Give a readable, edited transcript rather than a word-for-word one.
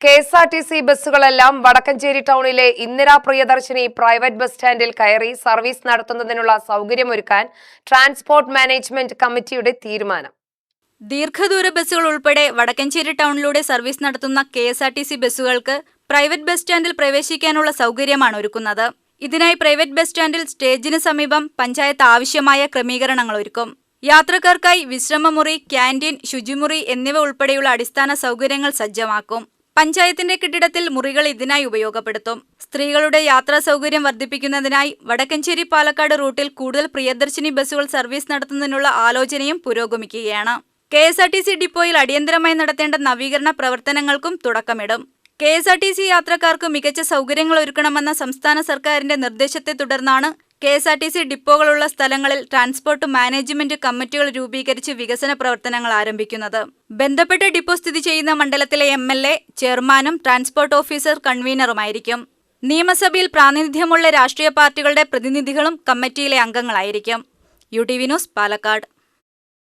KSRTC ബസ്സുകളെല്ലാം Vadakkanchery ടൗണിലെ Indira Priyadarshini private bus സ്റ്റാൻഡിൽ കയറി സർവീസ് നടത്തുന്നതിനുള്ള സൗകര്യമൊരുക്കാൻ ട്രാൻസ്പോർട്ട് മാനേജ്മെന്റ് കമ്മിറ്റിയുടെ തീരുമാനം. ദീർഘദൂര ബസ്സുകൾ ഉൾപ്പെടെ വടക്കഞ്ചേരി ടൗണിലൂടെ സർവീസ് നടത്തുന്ന കെ.എസ്.ആർ.ടി.സി ബസ്സുകൾക്ക് പ്രൈവറ്റ് ബസ് സ്റ്റാൻഡിൽ പ്രവേശിക്കാനുള്ള സൗകര്യമാണ് ഒരുക്കുന്നത്. ഇതിനായി പ്രൈവറ്റ് ബസ് സ്റ്റാൻഡിൽ സ്റ്റേജിന് സമീപം പഞ്ചായത്ത് ആവശ്യമായ ക്രമീകരണങ്ങൾ ഒരുക്കും. യാത്രക്കാർക്കായി വിശ്രമമുറി, ക്യാന്റീൻ, ശുചിമുറി എന്നിവ ഉൾപ്പെടെയുള്ള അടിസ്ഥാന സൗകര്യങ്ങൾ സജ്ജമാക്കും. പഞ്ചായത്തിന്റെ കെട്ടിടത്തിൽ മുറികൾ ഇതിനായി ഉപയോഗപ്പെടുത്തും. സ്ത്രീകളുടെ യാത്രാ സൗകര്യം വർദ്ധിപ്പിക്കുന്നതിനായി വടക്കഞ്ചേരി പാലക്കാട് റൂട്ടിൽ കൂടുതൽ പ്രിയദർശിനി ബസ്സുകൾ സർവീസ് നടത്തുന്നതിനുള്ള ആലോചനയും പുരോഗമിക്കുകയാണ്. കെ.എസ്.ആർ.ടി.സി ഡിപ്പോയിൽ അടിയന്തരമായി നടത്തേണ്ട നവീകരണ പ്രവർത്തനങ്ങൾക്കും തുടക്കമിടും. കെ.എസ്.ആർ.ടി.സി യാത്രക്കാർക്ക് മികച്ച സൗകര്യങ്ങൾ ഒരുക്കണമെന്ന സംസ്ഥാന സർക്കാരിന്റെ നിർദ്ദേശത്തെ തുടർന്നാണ് കെ.എസ്.ആർ.ടി.സി ഡിപ്പോകളുള്ള സ്ഥലങ്ങളിൽ ട്രാൻസ്പോർട്ട് മാനേജ്മെന്റ് കമ്മിറ്റികൾ രൂപീകരിച്ച് വികസന പ്രവർത്തനങ്ങൾ ആരംഭിക്കുന്നത്. ബന്ധപ്പെട്ട ഡിപ്പോ സ്ഥിതി ചെയ്യുന്ന മണ്ഡലത്തിലെ എം.എൽ.എ, ചെയർമാനും ട്രാൻസ്പോർട്ട് ഓഫീസർ കൺവീനറുമായിരിക്കും. നിയമസഭയിൽ പ്രാതിനിധ്യമുള്ള രാഷ്ട്രീയ പാർട്ടികളുടെ പ്രതിനിധികളും കമ്മിറ്റിയിലെ അംഗങ്ങളായിരിക്കും. UTV news, Palakkad.